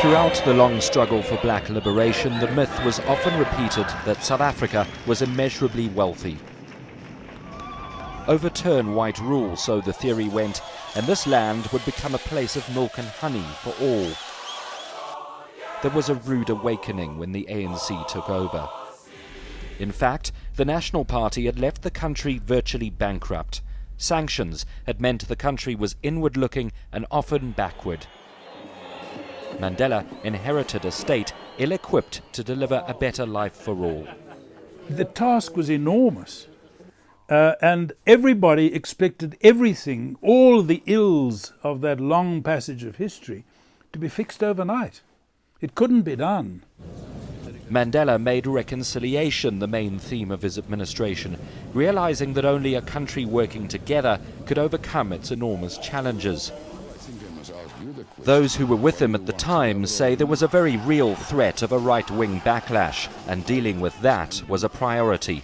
Throughout the long struggle for black liberation, the myth was often repeated that South Africa was immeasurably wealthy. Overturn white rule, so the theory went, and this land would become a place of milk and honey for all. There was a rude awakening when the ANC took over. In fact, the National Party had left the country virtually bankrupt. Sanctions had meant the country was inward-looking and often backward. Mandela inherited a state ill-equipped to deliver a better life for all. The task was enormous, and everybody expected everything, all the ills of that long passage of history, to be fixed overnight. It couldn't be done. Mandela made reconciliation the main theme of his administration, realizing that only a country working together could overcome its enormous challenges. Those who were with him at the time say there was a very real threat of a right-wing backlash, and dealing with that was a priority.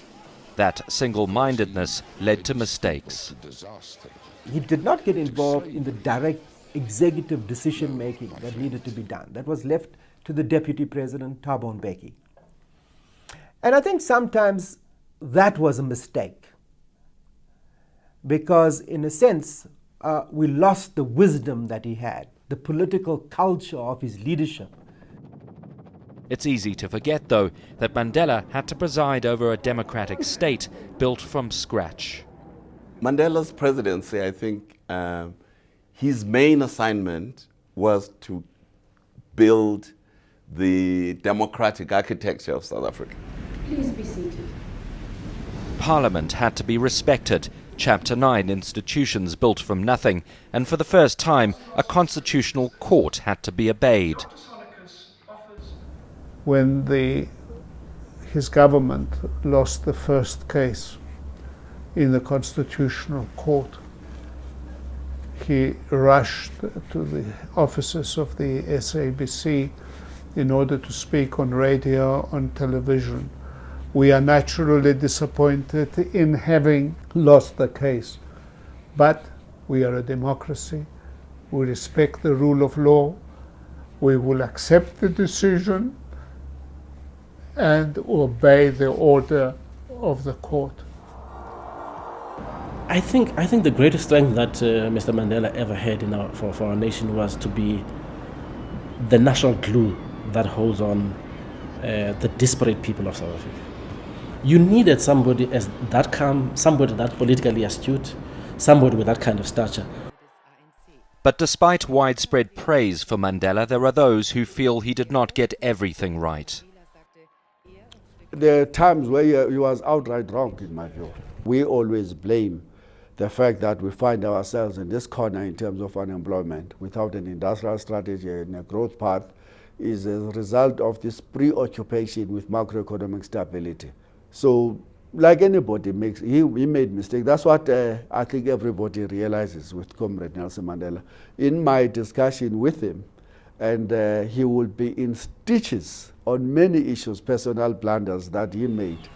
That single-mindedness led to mistakes. He did not get involved in the direct executive decision-making that needed to be done. That was left to the Deputy President, Thabo Mbeki. And I think sometimes that was a mistake, because in a sense, we lost the wisdom that he had, the political culture of his leadership. It's easy to forget, though, that Mandela had to preside over a democratic state built from scratch. Mandela's presidency, I think, his main assignment was to build the democratic architecture of South Africa. Please be seated. Parliament had to be respected. Chapter 9 institutions built from nothing, and for the first time a constitutional court had to be obeyed. When his government lost the first case in the Constitutional Court, he rushed to the offices of the SABC in order to speak on radio, on television. We are naturally disappointed in having lost the case, but we are a democracy. We respect the rule of law. We will accept the decision and obey the order of the court. I think the greatest strength that Mr. Mandela ever had for our nation was to be the national glue that holds on the disparate people of South Africa. You needed somebody as that calm, somebody that politically astute, somebody with that kind of stature. But despite widespread praise for Mandela, there are those who feel he did not get everything right. There are times where he was outright wrong, in my view. We always blame the fact that we find ourselves in this corner in terms of unemployment without an industrial strategy and a growth path is a result of this preoccupation with macroeconomic stability. So, like anybody he made mistakes. That's what I think everybody realizes with Comrade Nelson Mandela. In my discussion with him, and he will be in stitches on many issues, personal blunders that he made.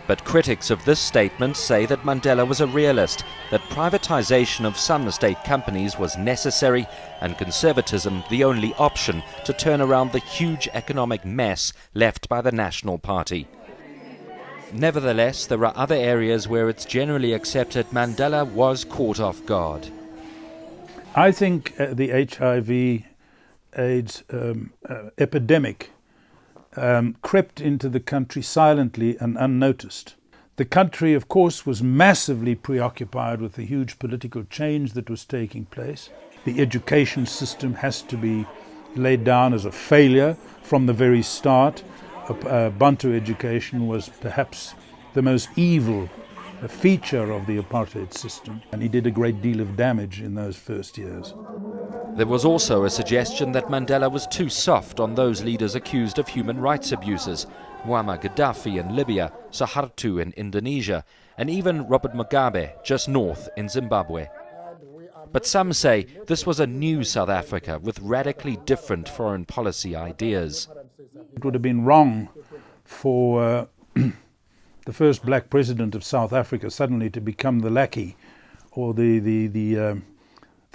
But critics of this statement say that Mandela was a realist, that privatization of some state companies was necessary and conservatism the only option to turn around the huge economic mess left by the National Party. Nevertheless, there are other areas where it's generally accepted Mandela was caught off guard. I think the HIV/AIDS epidemic crept into the country silently and unnoticed. The country, of course, was massively preoccupied with the huge political change that was taking place. The education system has to be laid down as a failure from the very start. Bantu education was perhaps the most evil feature of the apartheid system, and he did a great deal of damage in those first years. There was also a suggestion that Mandela was too soft on those leaders accused of human rights abuses, Muammar Gaddafi in Libya, Suharto in Indonesia, and even Robert Mugabe just north in Zimbabwe. But some say this was a new South Africa with radically different foreign policy ideas. It would have been wrong for the first black president of South Africa suddenly to become the lackey or the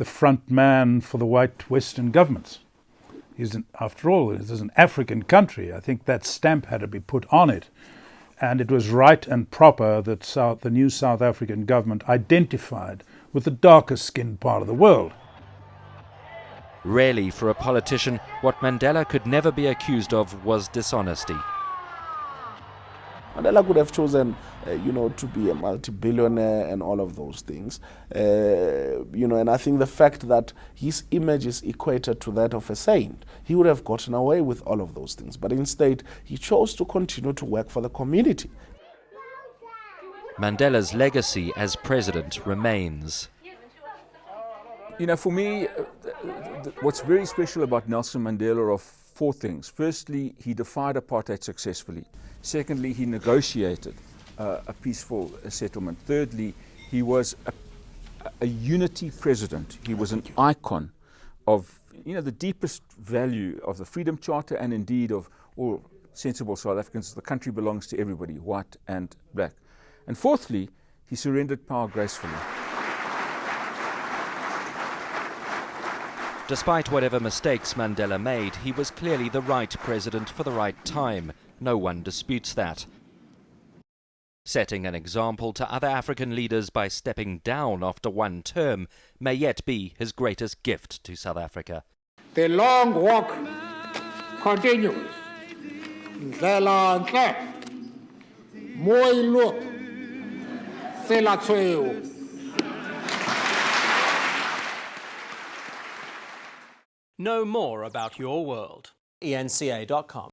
front man for the white Western governments. After all, it is an African country. I think that stamp had to be put on it. And it was right and proper that the new South African government identified with the darker skinned part of the world. Rarely for a politician, what Mandela could never be accused of was dishonesty. Mandela could have chosen, to be a multi-billionaire and all of those things. And I think the fact that his image is equated to that of a saint, he would have gotten away with all of those things. But instead, he chose to continue to work for the community. Mandela's legacy as president remains. For me, what's very special about Nelson Mandela are four things. Firstly, he defied apartheid successfully. Secondly, he negotiated a peaceful settlement. Thirdly, he was a unity president. He was an icon of the deepest value of the Freedom Charter and indeed of all sensible South Africans. The country belongs to everybody, white and black. And fourthly, he surrendered power gracefully. Despite whatever mistakes Mandela made, he was clearly the right president for the right time. No one disputes that. Setting an example to other African leaders by stepping down after one term may yet be his greatest gift to South Africa. The long walk continues. Ndlela ntle, mooi loop, tsela tshweu. Know more about your world. eNCA.com